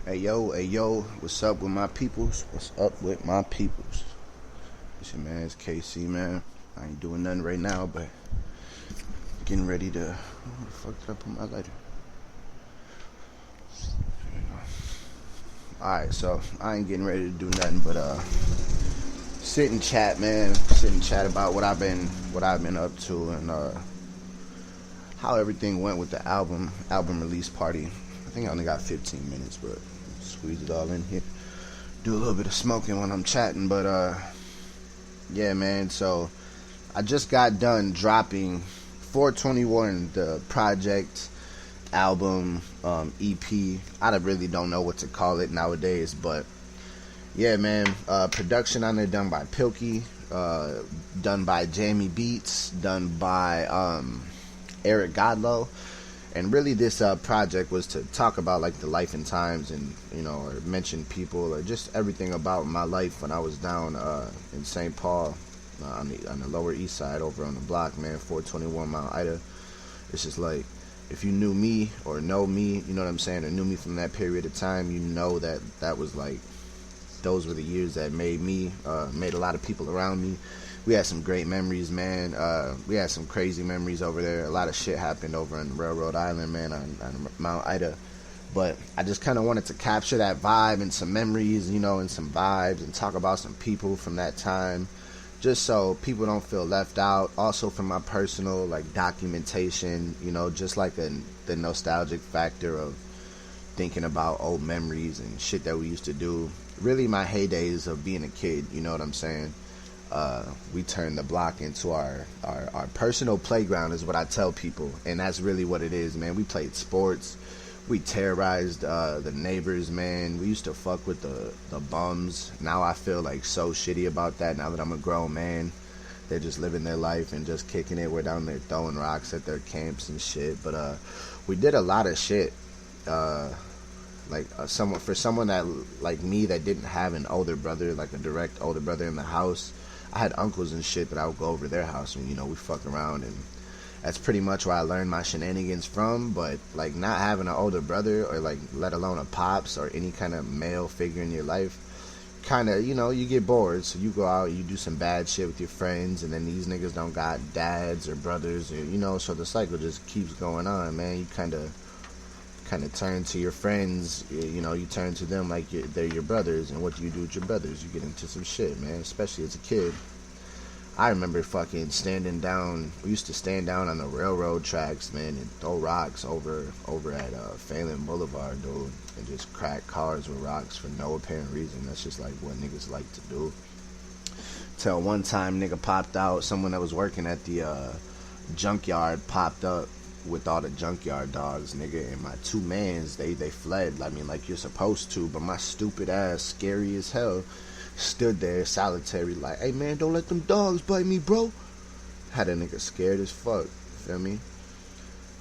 Hey yo, what's up with my peoples? What's up with my peoples? It's your man, it's KC, man. I ain't doing nothing right now, but getting ready to. Where the fuck did I put my lighter? Alright, so I ain't getting ready to do nothing but sit and chat, man. Sit and chat about what I've been up to and how everything went with the album release party. I think I only got 15 minutes, but squeeze it all in here. Do a little bit of smoking when I'm chatting, but yeah, man. So I just got done dropping 421, the project album, EP. I really don't know what to call it nowadays, but yeah, man. Production on there done by Pilkey, done by Jamie Beats, done by Eric Godlow. And really this project was to talk about like the life and times and, you know, or mention people or just everything about my life when I was down in St. Paul on the Lower East Side over on the block, man, 421 Mount Ida. It's just like, if you knew me or know me, you know what I'm saying, or knew me from that period of time, you know that was like, those were the years that made me, made a lot of people around me. We had some great memories, man. We had some crazy memories over there. A lot of shit happened over on Railroad Island, man, on Mount Ida. But I just kind of wanted to capture that vibe and some memories, you know, and some vibes and talk about some people from that time, just so people don't feel left out. Also for my personal, like, documentation, you know, just like the nostalgic factor of thinking about old memories and shit that we used to do. Really my heydays of being a kid, you know what I'm saying? We turned the block into our personal playground is what I tell people, and that's really what it is, man. We played sports, we terrorized the neighbors, man. We used to fuck with the bums. Now I feel like so shitty about that now that I'm a grown man. They're just living their life and just kicking it. We're down there throwing rocks at their camps and shit, but we did a lot of shit. For someone that like me that didn't have an older brother, like a direct older brother in the house, I had uncles and shit that I would go over their house and, you know, we fuck around, and that's pretty much where I learned my shenanigans from. But like not having an older brother or like let alone a pops or any kind of male figure in your life, kind of, you know, you get bored, so you go out, you do some bad shit with your friends, and then these niggas don't got dads or brothers, or, you know, so the cycle just keeps going on, man. You kind of turn to your friends, you know, you turn to them like they're your brothers, and what do you do with your brothers? You get into some shit, man, especially as a kid. I remember fucking standing down, we used to stand down on the railroad tracks, man, and throw rocks over at Phelan Boulevard, dude, and just crack cars with rocks for no apparent reason. That's just like what niggas like to do. Till one time nigga popped out, someone that was working at the junkyard popped up with all the junkyard dogs, nigga, and my two mans, they fled. I mean, like you're supposed to, but my stupid ass, scary as hell, stood there solitary like, hey man, don't let them dogs bite me, bro. Had a nigga scared as fuck, feel me?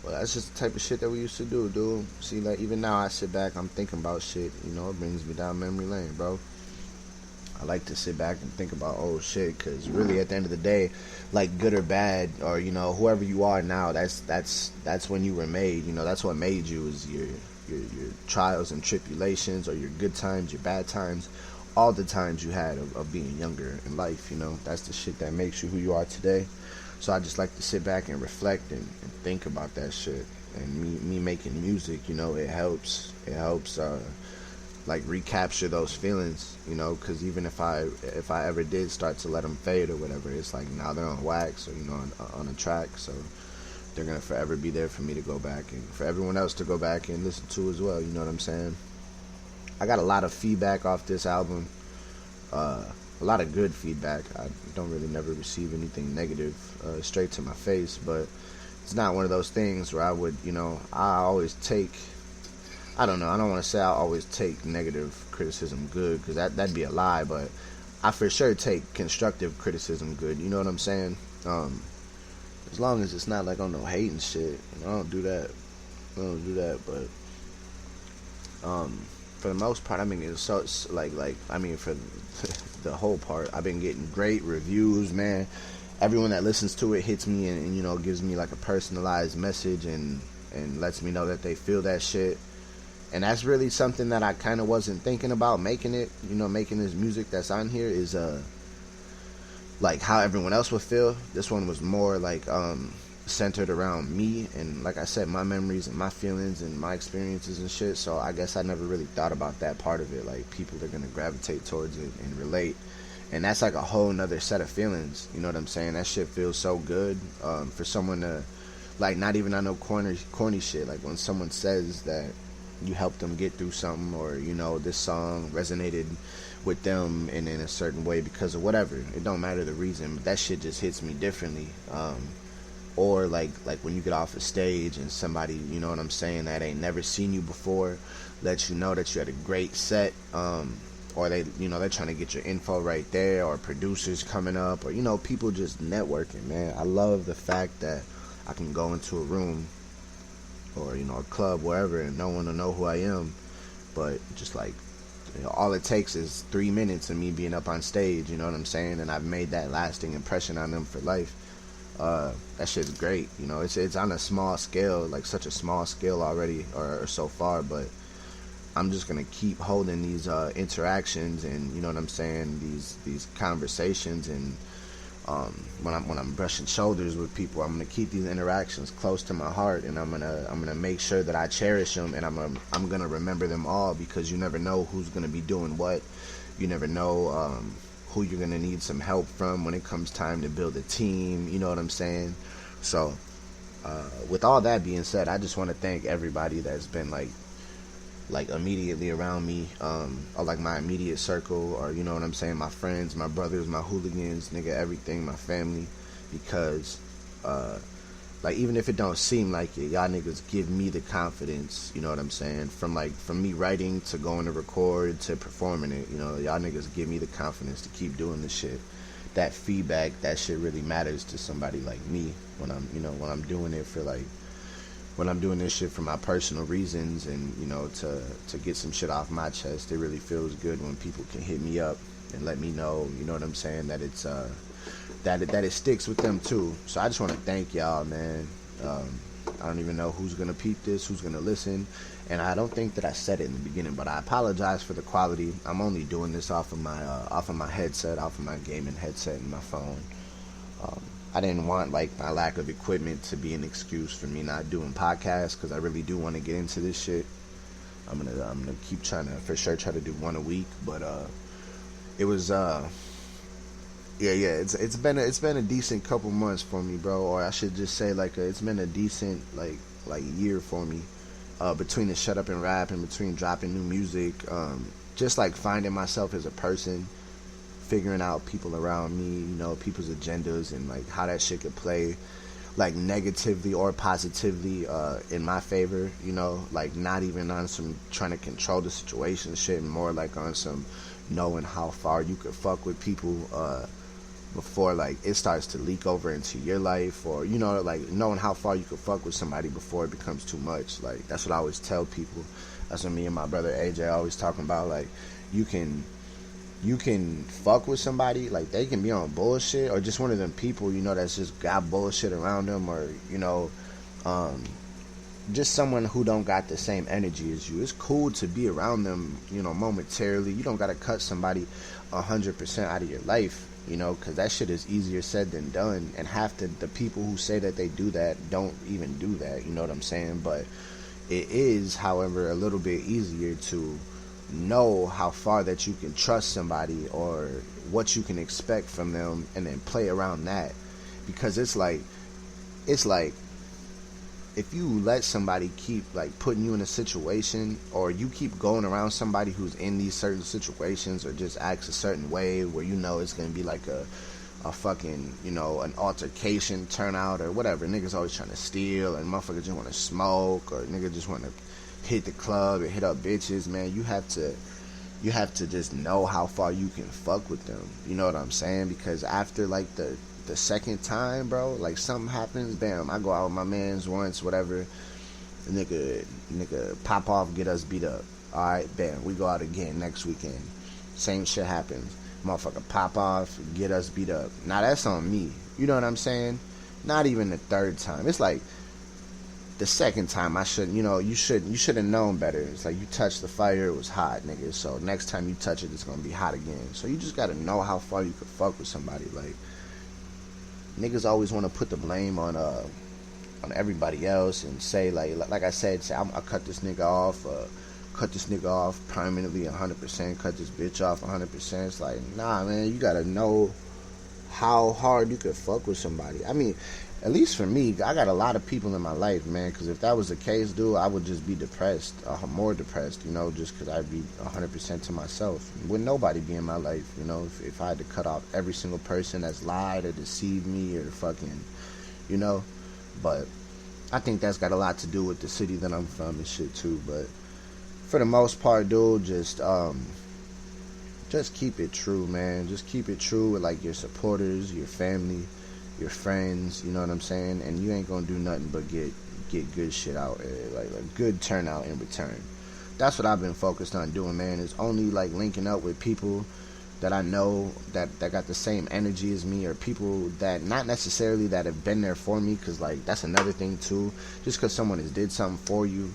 Well, that's just the type of shit that we used to do, dude. See, like, even now I sit back, I'm thinking about shit, you know, it brings me down memory lane, bro. I like to sit back and think about old shit, because really at the end of the day, like good or bad, or, you know, whoever you are now, that's when you were made. You know, that's what made you, is your trials and tribulations, or your good times, your bad times, all the times you had of being younger in life. You know, that's the shit that makes you who you are today. So I just like to sit back and reflect and think about that shit. And me making music, you know, it helps like recapture those feelings, you know, because even if I ever did start to let them fade or whatever, it's like now they're on wax or, you know, on a track, so they're gonna forever be there for me to go back and for everyone else to go back and listen to as well. You know what I'm saying? I got a lot of feedback off this album, a lot of good feedback. I don't really never receive anything negative straight to my face, but it's not one of those things where I would, you know, I always take, I don't know, I don't want to say I always take negative criticism good, because that'd be a lie, but I for sure take constructive criticism good, you know what I'm saying? As long as it's not like on no hating shit, you know, I don't do that, but for the most part, I mean, it's so, like, I mean, for the whole part, I've been getting great reviews, man. Everyone that listens to it hits me and you know, gives me like a personalized message and lets me know that they feel that shit. And that's really something that I kind of wasn't thinking about making it, making this music that's on here is like how everyone else would feel. This one was more like centered around me and, like I said, my memories and my feelings and my experiences and shit. So I guess I never really thought about that part of it, like people are gonna gravitate towards it and relate. And that's like a whole nother set of feelings, you know what I'm saying? That shit feels so good for someone to, like, not even on no corny shit, like when someone says that you helped them get through something, or this song resonated with them in a certain way because of whatever. It don't matter the reason, but that shit just hits me differently. Or like when you get off a stage and somebody, you know what I'm saying, that ain't never seen you before, let you know that you had a great set, or they're trying to get your info right there, or producers coming up, or people just networking, man. I love the fact that I can go into a room or a club, wherever, and no one will know who I am, but just like all it takes is 3 minutes of me being up on stage, you know what I'm saying, and I've made that lasting impression on them for life. That shit's great, it's on a small scale, like such a small scale already, or so far, but I'm just gonna keep holding these interactions and, you know what I'm saying, these conversations, and when I'm brushing shoulders with people, I'm gonna keep these interactions close to my heart, and I'm gonna make sure that I cherish them, and I'm gonna remember them all, because you never know who's gonna be doing what. You never know who you're gonna need some help from when it comes time to build a team. You know what I'm saying? So, with all that being said, I just want to thank everybody that's been like immediately around me, or like my immediate circle, or you know what I'm saying, my friends, my brothers, my hooligans, nigga, everything, my family, because like, even if it don't seem like it, y'all niggas give me the confidence, you know what I'm saying, from me writing to going to record to performing it, y'all niggas give me the confidence to keep doing this shit. That feedback, that shit really matters to somebody like me when I'm doing it for when I'm doing this shit for my personal reasons, and to get some shit off my chest. It really feels good when people can hit me up and let me know, you know what I'm saying, that it's that it sticks with them too. So I just want to thank y'all, man. I don't even know who's gonna peep this, who's gonna listen, and I don't think that I said it in the beginning, but I apologize for the quality. I'm only doing this off of my headset, off of my gaming headset and my phone. I didn't want like my lack of equipment to be an excuse for me not doing podcasts, because I really do want to get into this shit. I'm gonna keep trying to, for sure, try to do one a week. But it was it's been a decent couple months for me, bro. Or I should just say it's been a decent like year for me. Between the Shut Up and Rap and between dropping new music, just like finding myself as a person, figuring out people around me, people's agendas, and like how that shit could play like negatively or positively in my favor, like not even on some trying to control the situation shit, and more like on some knowing how far you could fuck with people before like it starts to leak over into your life, or like knowing how far you could fuck with somebody before it becomes too much. Like that's what I always tell people. That's what me and my brother AJ always talking about. Like you can fuck with somebody, like they can be on bullshit, or just one of them people, that's just got bullshit around them, or just someone who don't got the same energy as you. It's cool to be around them, momentarily. You don't gotta cut somebody 100% out of your life, because that shit is easier said than done, and half the people who say that they do that don't even do that, you know what I'm saying? But it is, however, a little bit easier to know how far that you can trust somebody, or what you can expect from them, and then play around that. Because it's like if you let somebody keep like putting you in a situation, or you keep going around somebody who's in these certain situations, or just acts a certain way where it's gonna be like a fucking an altercation turnout or whatever. Niggas always trying to steal, and motherfuckers just want to smoke, or niggas just want to hit the club and hit up bitches. Man, you have to just know how far you can fuck with them, you know what I'm saying? Because after like the second time, bro, like something happens, bam, I go out with my mans once, whatever, nigga pop off, get us beat up. Alright, bam, we go out again next weekend, same shit happens, motherfucker pop off, get us beat up. Now that's on me, you know what I'm saying? Not even the third time. It's like the second time I shouldn't, you should have known better. It's like you touched the fire, it was hot, nigga. So next time you touch it, it's gonna be hot again. So you just gotta know how far you could fuck with somebody. Like, niggas always want to put the blame on everybody else and say like I said, say I cut this nigga off permanently 100%, cut this bitch off 100%. It's like, nah, man, you gotta know how hard you could fuck with somebody. I mean, at least for me, I got a lot of people in my life, man, because if that was the case, dude, I would just be depressed, more depressed, just because I'd be 100% to myself. Would nobody be in my life, if I had to cut off every single person that's lied or deceived me or fucking, but I think that's got a lot to do with the city that I'm from and shit too. But for the most part, dude, just keep it true, man. Just keep it true with like your supporters, your family, your friends, you know what I'm saying? And you ain't gonna do nothing but get good shit out, like a good turnout in return. That's what I've been focused on doing, man, is only like linking up with people that I know that got the same energy as me, or people that not necessarily that have been there for me, because like that's another thing too. Just because someone has did something for you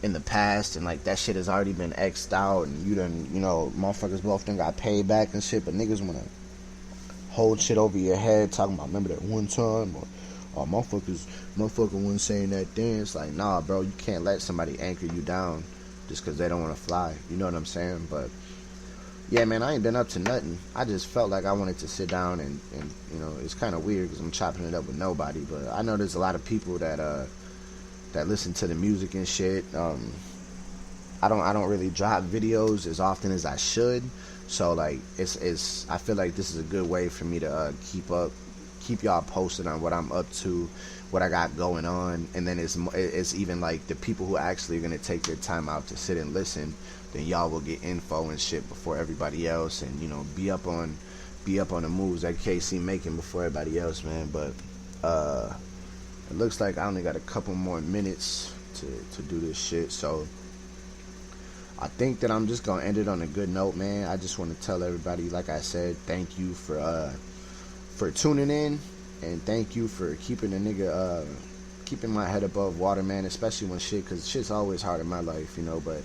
in the past and like that shit has already been X'd out and you done, motherfuckers both done got paid back and shit, but niggas wanna hold shit over your head talking about remember that one time, or motherfucker wasn't saying that then. It's like, nah, bro, you can't let somebody anchor you down just because they don't want to fly, you know what I'm saying? But yeah, man, I ain't been up to nothing. I just felt like I wanted to sit down and it's kind of weird because I'm chopping it up with nobody, but I know there's a lot of people that listen to the music and shit. I don't really drop videos as often as I should, so like it's I feel like this is a good way for me to keep y'all posted on what I'm up to, what I got going on, and then it's even like the people who actually are gonna take their time out to sit and listen, then y'all will get info and shit before everybody else, and be up on the moves that KC making before everybody else, man. But it looks like I only got a couple more minutes to do this shit, so I think that I'm just gonna end it on a good note, man. I just want to tell everybody, like I said, thank you for tuning in, and thank you for keeping keeping my head above water, man. Especially when cause shit's always hard in my life, But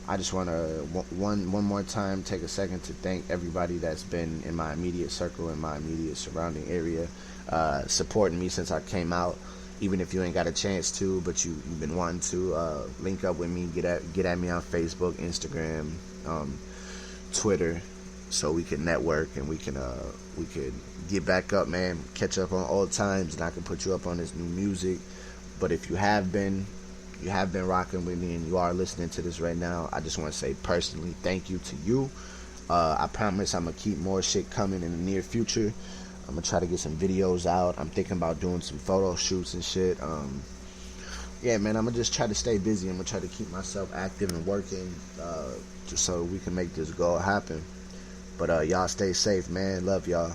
I just want to one more time take a second to thank everybody that's been in my immediate circle, in my immediate surrounding area, supporting me since I came out. Even if you ain't got a chance to, but you've been wanting to link up with me, get at me on Facebook, Instagram, Twitter, so we can network and we could get back up, man, catch up on old times, and I can put you up on this new music. But if you have been rocking with me and you are listening to this right now, I just want to say personally thank you to you. I promise I'm gonna keep more shit coming in the near future. I'm gonna try to get some videos out. I'm thinking about doing some photo shoots and shit. Yeah, man, I'm gonna just try to stay busy. I'm gonna try to keep myself active and working, just so we can make this goal happen. But y'all stay safe, man. Love y'all.